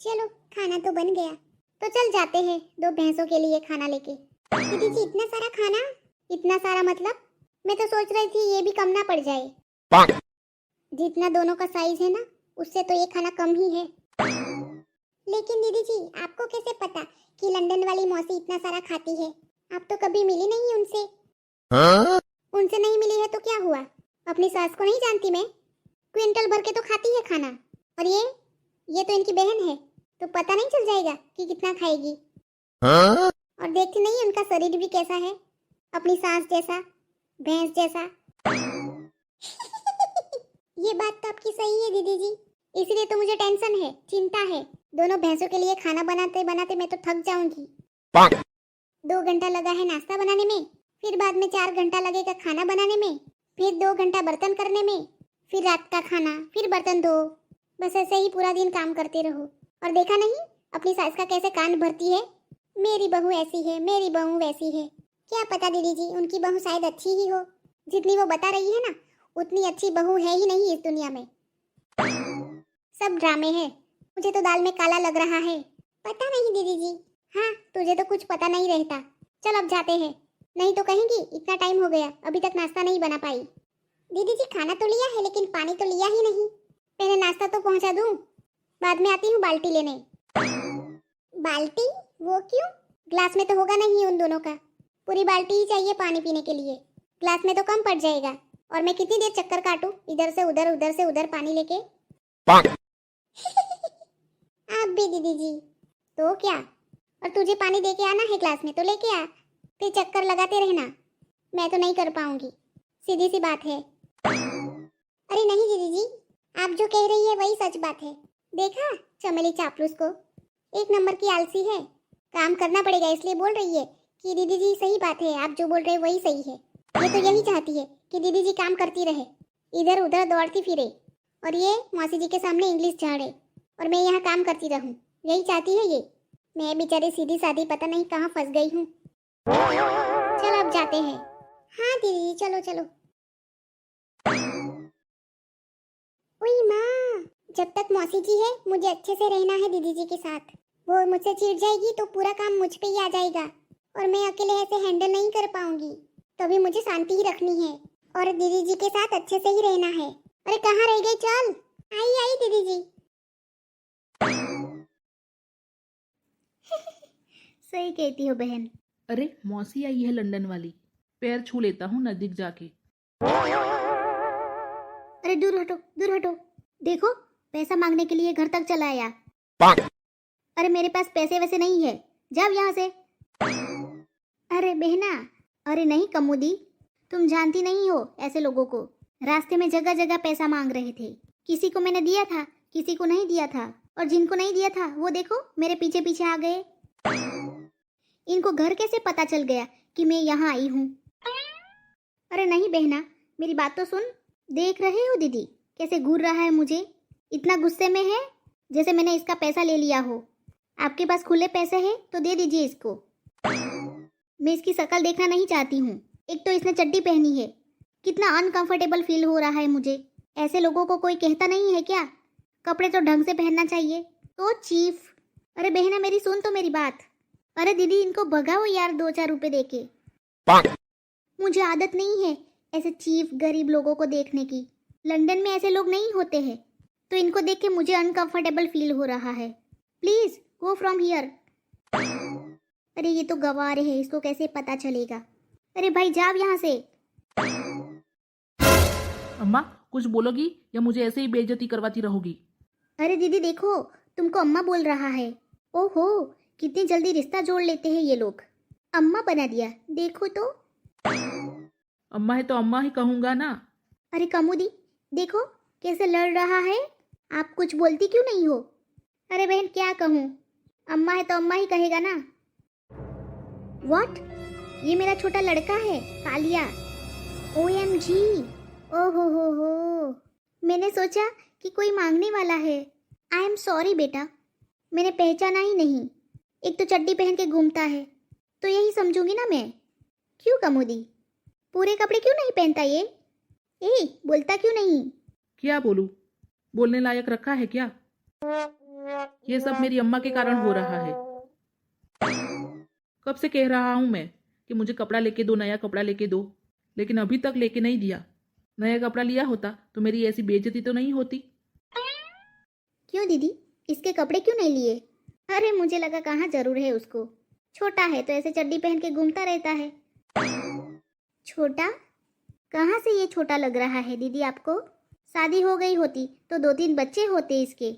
चलो खाना तो बन गया, तो चल जाते हैं 2 भैंसों के लिए खाना लेके। दीदी जी इतना सारा खाना, इतना सारा मतलब मैं तो सोच रही थी ये भी कम ना पड़ जाए। जितना दोनों का साइज है ना उससे तो ये खाना कम ही है। लेकिन दीदी जी आपको कैसे पता कि लंदन वाली मौसी इतना सारा खाती है? आप तो कभी मिली नहीं उनसे। उनसे नहीं मिली है तो क्या हुआ? अपनी सास को नहीं जानती मैं? क्विंटल भर के तो खाती है खाना। और ये तो इनकी बहन है, तो पता नहीं चल जाएगा कि कितना खाएगी। और देखती नहीं उनका शरीर भी कैसा है, अपनी सास जैसा, भैंस जैसा। ये बात तो आपकी सही है दीदी जी, इसलिए तो मुझे टेंशन है, चिंता है। दोनों भैंसों के लिए खाना बनाते बनाते मैं तो थक जाऊंगी। 2 घंटा लगा है नाश्ता बनाने में, फिर बाद में 4 घंटा लगेगा खाना बनाने में, फिर 2 घंटा बर्तन करने में, फिर रात का खाना, फिर बर्तन धो। बस ऐसे ही पूरा दिन काम करते रहो। और देखा नहीं अपनी सास का कैसे कान भरती है, मेरी बहू ऐसी है, मेरी बहू वैसी है। क्या पता दीदी जी उनकी बहू शायद अच्छी ही हो, जितनी वो बता रही है ना उतनी अच्छी बहू है ही नहीं इस दुनिया में। सब ड्रामे हैं, मुझे तो दाल में काला लग रहा है। पता नहीं दीदी जी। हाँ तुझे तो कुछ पता नहीं रहता। चल अब जाते हैं, नहीं तो कहेंगी इतना टाइम हो गया अभी तक नाश्ता नहीं बना पाई। दीदी जी खाना तो लिया है लेकिन पानी तो लिया ही नहीं। पहले नाश्ता तो पहुंचा दूं, बाद में आती हूँ बाल्टी लेने। बाल्टी? वो क्यों? ग्लास में तो होगा नहीं उन दोनों का, पूरी बाल्टी ही चाहिए पानी पीने के लिए। ग्लास में तो कम पड़ जाएगा, और मैं कितनी देर चक्कर काटूं इधर से उधर पानी लेके। आप भी दीदी जी। तो क्या, और तुझे पानी दे के आना है ग्लास में तो लेके आ, फिर चक्कर लगाते रहना। मैं तो नहीं कर पाऊंगी, सीधी सी बात है। अरे नहीं दीदी जी, आप जो कह रही है वही सच बात है। देखा चमेली चापलूस को, एक नंबर की आलसी है। काम करना पड़ेगा इसलिए बोल रही है कि दीदी जी सही बात है, आप जो बोल रहे हैं वही सही है। ये तो यही चाहती है कि दीदी जी काम करती रहे, इधर उधर दौड़ती फिरे, और ये मौसी जी के सामने इंग्लिश झाड़े, और मैं यहाँ काम करती रहूँ। यही चाहती है ये। मैं बेचारी सीधी सादी पता नहीं कहाँ फंस गई हूँ। चलो अब जाते हैं। हाँ दीदी चलो चलो। ओई माँ, जब तक मौसी जी है मुझे अच्छे से रहना है दीदी जी के साथ। वो मुझसे चिढ़ जाएगी तो पूरा काम मुझ पे ही आ जाएगा, और मैं अकेले ऐसे हैंडल नहीं कर पाऊंगी। तभी मुझे शांति ही रखनी है, और दीदी जी के साथ अच्छे से ही रहना है। अरे कहाँ रह गई? चल आई आई दीदी जी। सही कहती हो बहन। अरे मौसी आई है लंदन वाली, पैर छू लेता हूँ नजदीक जाके। अरे दूर हटो दूर हटो। देखो पैसा मांगने के लिए घर तक चला आया। अरे मेरे पास पैसे वैसे नहीं है, जाओ यहाँ से। अरे बहना। अरे नहीं कमुदी, तुम जानती नहीं हो ऐसे लोगों को। रास्ते में जगह जगह पैसा मांग रहे थे, किसी को मैंने दिया था, किसी को नहीं दिया था, और जिनको नहीं दिया था वो देखो मेरे पीछे पीछे आ गए। इनको घर कैसे पता चल गया कि मैं यहाँ आई हूँ? अरे नहीं बहना, मेरी बात तो सुन। देख रहे हो दीदी कैसे घूर रहा है मुझे, इतना गुस्से में है जैसे मैंने इसका पैसा ले लिया हो। आपके पास खुले पैसे हैं तो दे दीजिए इसको। मैं इसकी शक्ल देखना नहीं चाहती हूँ। एक तो इसने चड्डी पहनी है, कितना अनकंफर्टेबल फील हो रहा है मुझे। ऐसे लोगों को कोई कहता नहीं है क्या? कपड़े तो ढंग से पहनना चाहिए। तो चीफ। अरे बहना मेरी सुन तो मेरी बात। अरे दीदी इनको भगाओ यार 2-4 रुपए देके। मुझे आदत नहीं है ऐसे चीफ गरीब लोगों को देखने की। लंदन में ऐसे लोग नहीं होते हैं, तो इनको देख के मुझे अनकंफर्टेबल फील हो रहा है। Please go from here. अरे ये तो गवार है, इसको कैसे पता चलेगा? अरे भाई जाओ यहाँ से। अम्मा कुछ बोलोगी या मुझे ऐसे ही बेइज्जती करवाती रहोगी? अरे दीदी देखो तुमको अम्मा बोल रहा है। ओहो कितनी जल्दी रिश्ता जोड़ लेते हैं ये लोग। अम्मा बना दिया देखो तो। अम्मा है तो अम्मा ही कहूँगा ना। अरे कमुदी देखो कैसे लड़ रहा है। आप कुछ बोलती क्यों नहीं हो? अरे बहन क्या कहूँ, अम्मा है तो अम्मा ही कहेगा ना। व्हाट? ये मेरा छोटा लड़का है कालिया। OMG। ओहो हो, मैंने सोचा कि कोई मांगने वाला है। आई एम सॉरी बेटा, मैंने पहचाना ही नहीं। एक तो चड्डी पहन के घूमता है तो यही समझूंगी ना मैं। क्यों कमुदी, पूरे कपड़े क्यों नहीं पहनता ये? बोलता क्यों नहीं? क्या बोलूँ, बोलने लायक रखा है क्या? ये सब मेरी अम्मा के कारण हो रहा है। कब से कह रहा हूं मैं कि मुझे कपड़ा लेके दो, नया कपड़ा लेके दो, लेकिन अभी तक लेके नहीं दिया। नया कपड़ा लिया होता तो मेरी ऐसी बेइज्जती तो नहीं होती। क्यों दीदी, इसके कपड़े क्यों नहीं लिए? अरे मुझे लगा कहाँ जरूर है उसको। छोटा है तो ऐसे चड्डी पहन के घूमता रहता है। छोटा? कहाँ से ये छोटा लग रहा है दीदी आपको? शादी हो गई होती तो 2-3 बच्चे होते इसके।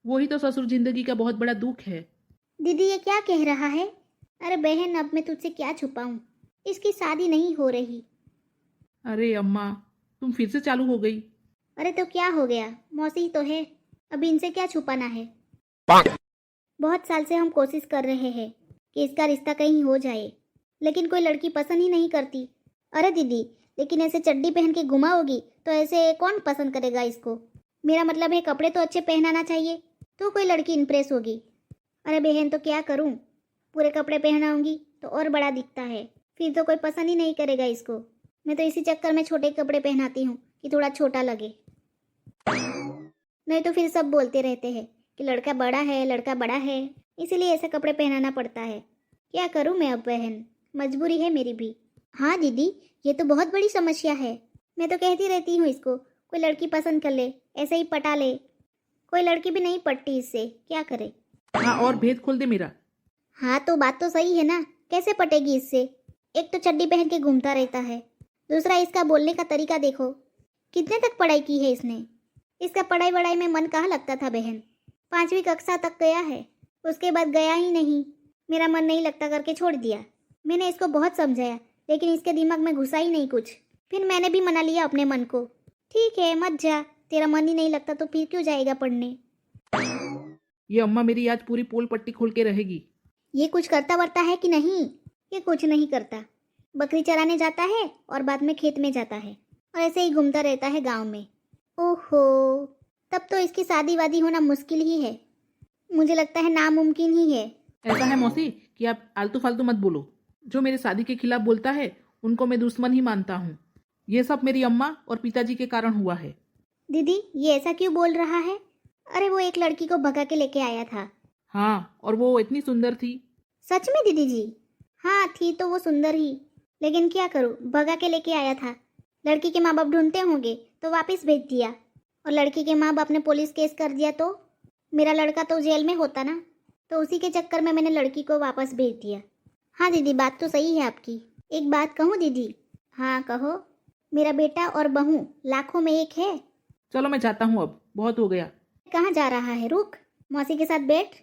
वही तो ससुर जिंदगी का बहुत बड़ा दुख है। दीदी ये क्या कह रहा है? अरे बहन, अब मैं तुझसे क्या छुपाऊं, इसकी शादी नहीं हो रही। अरे अम्मा, तुम फिर से चालू हो गई। अरे तो क्या हो गया, मौसी तो है, अभी इनसे क्या छुपाना है। बहुत साल से हम कोशिश कर रहे हैं कि इसका रिश्ता कहीं हो जाए, लेकिन कोई लड़की पसंद ही नहीं करती। अरे दीदी, लेकिन ऐसे चड्डी पहन के घुमाओगी तो ऐसे कौन पसंद करेगा इसको? मेरा मतलब है कपड़े तो अच्छे पहनाना चाहिए तो कोई लड़की इंप्रेस होगी। अरे बहन, तो क्या करूं, पूरे कपड़े पहनाऊंगी तो और बड़ा दिखता है, फिर तो कोई पसंद ही नहीं करेगा इसको। मैं तो इसी चक्कर में छोटे कपड़े पहनाती हूँ कि थोड़ा छोटा लगे, नहीं तो फिर सब बोलते रहते हैं कि लड़का बड़ा है, लड़का बड़ा है, इसीलिए ऐसे कपड़े पहनाना पड़ता है। क्या करूं मैं अब बहन, मजबूरी है मेरी भी। हाँ दीदी, ये तो बहुत बड़ी समस्या है। मैं तो कहती रहती हूँ इसको कोई लड़की पसंद कर ले, ऐसे ही पटा ले। कोई लड़की भी नहीं पटती इससे, क्या करे। हाँ, और भेद खोल दे मेरा। हाँ तो बात तो सही है ना, कैसे पटेगी इससे? एक तो चड्डी पहन के घूमता रहता है, दूसरा इसका बोलने का तरीका देखो। कितने तक पढ़ाई की है इसने? इसका पढ़ाई वढ़ाई में मन कहाँ लगता था बहन? 5वीं कक्षा तक गया है, उसके बाद गया ही नहीं। मेरा मन नहीं लगता करके छोड़ दिया। मैंने इसको बहुत समझाया, लेकिन इसके दिमाग में घुसा ही नहीं कुछ। फिर मैंने भी मना लिया अपने मन को, ठीक है मत जा, तेरा मन ही नहीं लगता तो फिर क्यों जाएगा पढ़ने। ये अम्मा मेरी आज पूरी पोल पट्टी खोल के रहेगी। ये कुछ करता वरता है कि नहीं? ये कुछ नहीं करता, बकरी चराने जाता है और बाद में खेत में जाता है और ऐसे ही घूमता रहता है गांव में। ओहो, तब तो इसकी शादी वादी होना मुश्किल ही है, मुझे लगता है नामुमकिन ही है। ऐसा है मौसी कि आप आलतू फालतू मत बोलो। जो मेरे शादी के खिलाफ बोलता है उनको मैं दुश्मन ही मानता हूँ। ये सब मेरी अम्मा और पिताजी के कारण हुआ है। दीदी ये ऐसा क्यों बोल रहा है? अरे वो एक लड़की को भगा के लेके आया था। हाँ, और वो इतनी सुंदर थी। सच में दीदी जी? हाँ थी तो वो सुंदर ही, लेकिन क्या करूँ, भगा के लेके आया था। लड़की के माँ बाप ढूंढते होंगे तो वापस भेज दिया, और लड़की के माँ बाप ने पुलिस केस कर दिया तो मेरा लड़का तो जेल में होता ना, तो उसी के चक्कर में मैंने लड़की को वापस भेज दिया। हाँ दीदी बात तो सही है आपकी। एक बात कहूँ दीदी? हाँ कहो। मेरा बेटा और बहू लाखों में एक है। चलो मैं जाता हूँ, अब बहुत हो गया। कहाँ जा रहा है? रुक, मौसी के साथ बैठ,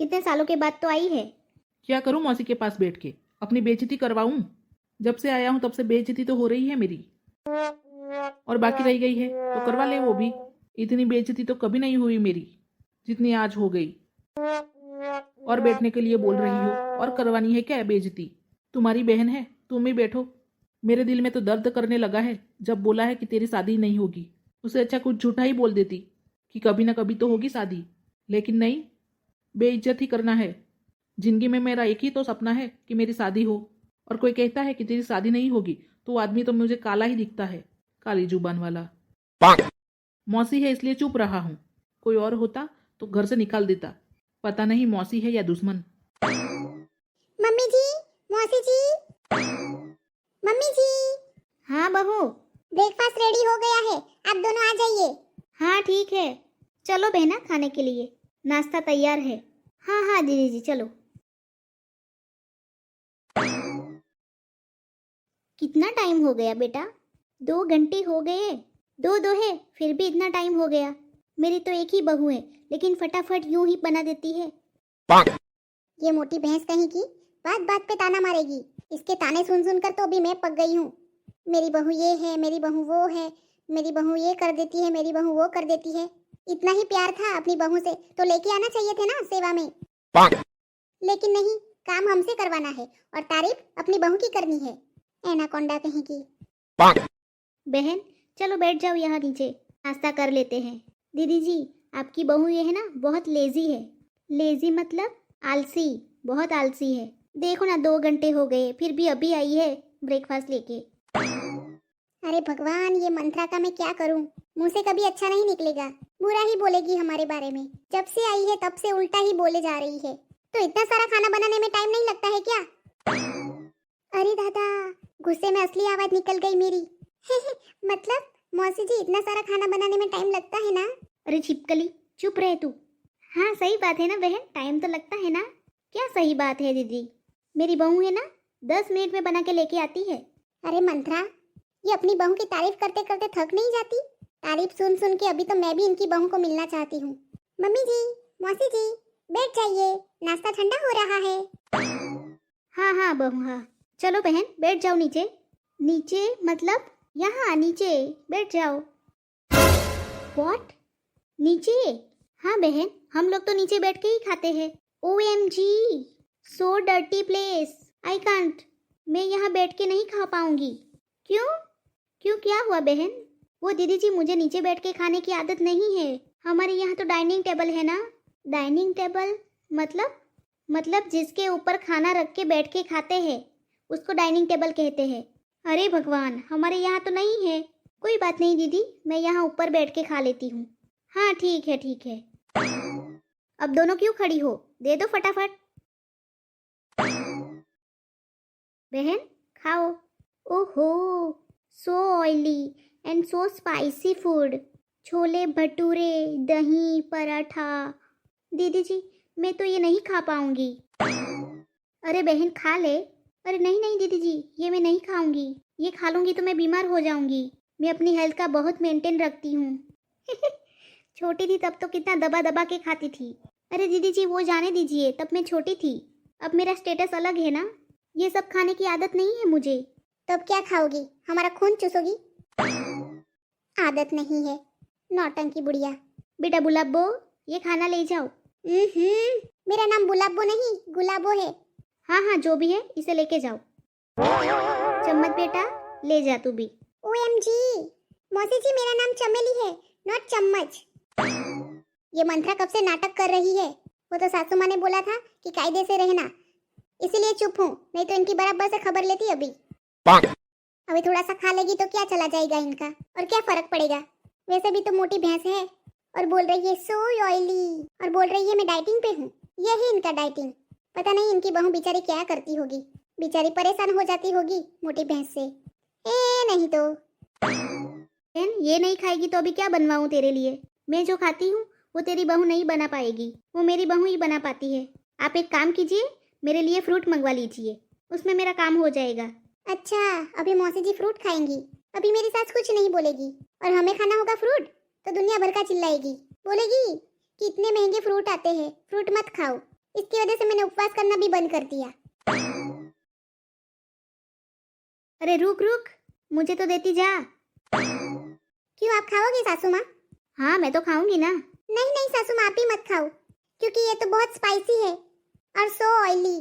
कितने सालों के बाद तो आई है। क्या करूँ मौसी के पास बैठ के, अपनी बेइज्जती करवाऊँ? जब से आया हूँ तब से बेइज्जती तो हो रही है मेरी, और बाकी रह गई है तो करवा ले वो भी। इतनी बेइज्जती तो कभी नहीं हुई मेरी जितनी आज हो गई। और बैठने के लिए बोल रही हो, और करवानी है क्या बेइज्जती? तुम्हारी बहन है, तुम ही बैठो। मेरे दिल में तो दर्द करने लगा है जब बोला है कि तेरी शादी नहीं होगी। उससे अच्छा कुछ झूठा ही बोल देती कि कभी ना कभी तो होगी शादी, लेकिन नहीं, बेइज्जत ही करना है। जिंदगी में मेरा एक ही तो सपना है कि मेरी शादी हो, और कोई कहता है कि तेरी शादी नहीं होगी तो आदमी तो मुझे काला ही दिखता है, काली जुबान वाला। मौसी है इसलिए चुप रहा हूँ, कोई और होता तो घर से निकाल देता। पता नहीं मौसी है या दुश्मन। मम्मी जी, मौसी जी, मम्मी जी। हाँ बहू, ब्रेकफास्ट रेडी हो गया है, आप दोनों आ जाइए। हाँ ठीक है, चलो बहना खाने के लिए, नाश्ता तैयार है। हाँ हाँ दीदी जी चलो। कितना टाइम हो गया बेटा? 2 घंटे हो गए। दो है फिर भी इतना टाइम हो गया। मेरी तो एक ही बहू है, लेकिन फटाफट यूं ही बना देती है। ये मोटी भैंस कहीं की बात बात पे ताना मारेगी। इसके ताने सुन सुन कर तो अभी मैं पक गई हूँ। मेरी बहू ये है, मेरी बहू वो है, मेरी बहू ये कर देती है, मेरी बहू वो कर देती है। इतना ही प्यार था अपनी बहू से तो लेके आना चाहिए थे ना सेवा में। लेकिन नहीं, काम हमसे करवाना है और तारीफ अपनी बहू की करनी है। एनाकोंडा कहीं की। बहन चलो बैठ जाओ यहाँ नीचे, नाश्ता कर लेते हैं। दीदी जी आपकी बहू ये है ना बहुत लेजी है। लेजी मतलब आलसी, बहुत आलसी है। देखो ना 2 घंटे हो गए फिर भी अभी आई है ब्रेकफास्ट लेके। अरे भगवान, ये मंत्रा का मैं क्या करूं? मुंह से कभी अच्छा नहीं निकलेगा। बुरा ही बोलेगी हमारे बारे में। जब से आई है तब से उल्टा ही बोले जा रही है। तो इतना सारा खाना बनाने में टाइम नहीं लगता है क्या? अरे दादा, गुस्से में असली आवाज निकल गई मेरी। मतलब मौसी जी, इतना सारा खाना बनाने में टाइम लगता है ना? अरे छिपकली, चुप रहे तू। हाँ सही बात है ना बहन, टाइम तो लगता है ना। क्या सही बात है दीदी, मेरी बहू है ना 10 मिनट में बना के लेके आती है। अरे मंत्रा, ये अपनी बहू की तारीफ करते करते थक नहीं जाती? तारीफ सुन सुन के अभी तो मैं भी इनकी बहू को मिलना चाहती हूँ। मम्मी जी, मौसी जी, बैठ जाइए, नाश्ता ठंडा हो रहा है। हाँ हाँ बहू, हाँ चलो बहन बैठ जाओ नीचे। नीचे मतलब यहाँ नीचे बैठ जाओ। व्हाट? नीचे? हाँ बहन, हम लोग तो नीचे बैठ के ही खाते हैं। OMG, so dirty place, I can't. मैं यहाँ बैठ के नहीं खा पाऊंगी। क्यों? क्यों, क्या हुआ बहन? वो दीदी जी, मुझे नीचे बैठ के खाने की आदत नहीं है। हमारे यहाँ तो डाइनिंग टेबल है ना। डाइनिंग टेबल मतलब जिसके ऊपर खाना रख के बैठ के खाते हैं उसको डाइनिंग टेबल कहते हैं। अरे भगवान, हमारे यहाँ तो नहीं है। कोई बात नहीं दीदी, मैं यहाँ ऊपर बैठ के खा लेती हूँ। हाँ ठीक है ठीक है। अब दोनों क्यों खड़ी हो, दे दो फटाफट। बहन खाओ। ओहो, so oily and so spicy food. Chole bhature, दही, पराठा। दीदी जी, मैं तो ये नहीं खा पाऊंगी। अरे बहन खा ले। अरे नहीं नहीं दीदी जी, ये मैं नहीं खाऊंगी। ये खा लूंगी तो मैं बीमार हो जाऊंगी। मैं अपनी हेल्थ का बहुत मेंटेन रखती हूँ। छोटी थी तब तो कितना दबा दबा के खाती थी। अरे दीदी जी वो जाने दीजिए, तब मैं छोटी थी, अब मेरा स्टेटस अलग है ना। ये सब खाने की आदत नहीं है मुझे। तब क्या खाओगी, हमारा खून चूसोगी? आदत नहीं है, नौटंकी बुढ़िया। बेटा बुलाबो, ये खाना ले जाओ। मेरा नाम बुलाबो नहीं, गुलाबो है। हाँ हाँ जो भी है, इसे लेके जाओ। चम्मच बेटा, ले जा तू भी। OMG, मौसी जी मेरा नाम चमेली है, नॉट चम्मच। ये मंत्रा कब से नाटक कर रही है? वो तो सासू माँ ने बोला था कि कायदे से रहना, इसीलिए चुप हूँ, नहीं तो इनकी बराबर से खबर लेती अभी। अभी थोड़ा सा खा लेगी तो क्या चला जाएगा इनका, और क्या फर्क पड़ेगा? वैसे भी तो मोटी भैंस है, और बोल रही है सो ऑयली, और बोल रही है मैं डाइटिंग पे हूँ। यही इनका डाइटिंग। पता नहीं इनकी बहू बेचारी क्या करती होगी, बेचारी परेशान हो जाती होगी मोटी भैंस से। नहीं तो ये नहीं खाएगी तो अभी क्या बनवाऊं तेरे लिए? मैं जो खाती हूँ वो तेरी बहू नहीं बना पाएगी, वो मेरी बहू ही बना पाती है। आप एक काम कीजिए, मेरे लिए फ्रूट मंगवा लीजिए, उसमें मेरा काम हो जाएगा। अच्छा, अभी मौसी जी फ्रूट खाएंगी, अभी मेरी सास कुछ नहीं बोलेगी, और हमें खाना होगा फ्रूट तो दुनिया भर का चिल्लाएगी, बोलेगी कि इतने महंगे फ्रूट आते हैं, फ्रूट मत खाओ। इसकी वजह से मैंने उपवास करना भी बंद कर दिया। अरे रुक रुक, मुझे तो देती जा। क्यों, आप खाओगे सासू माँ? हाँ मैं तो खाऊंगी ना। नहीं नहीं सासू माँ, आप ही मत खाओ, क्योंकि ये तो बहुत स्पाइसी है और सो ऑयली।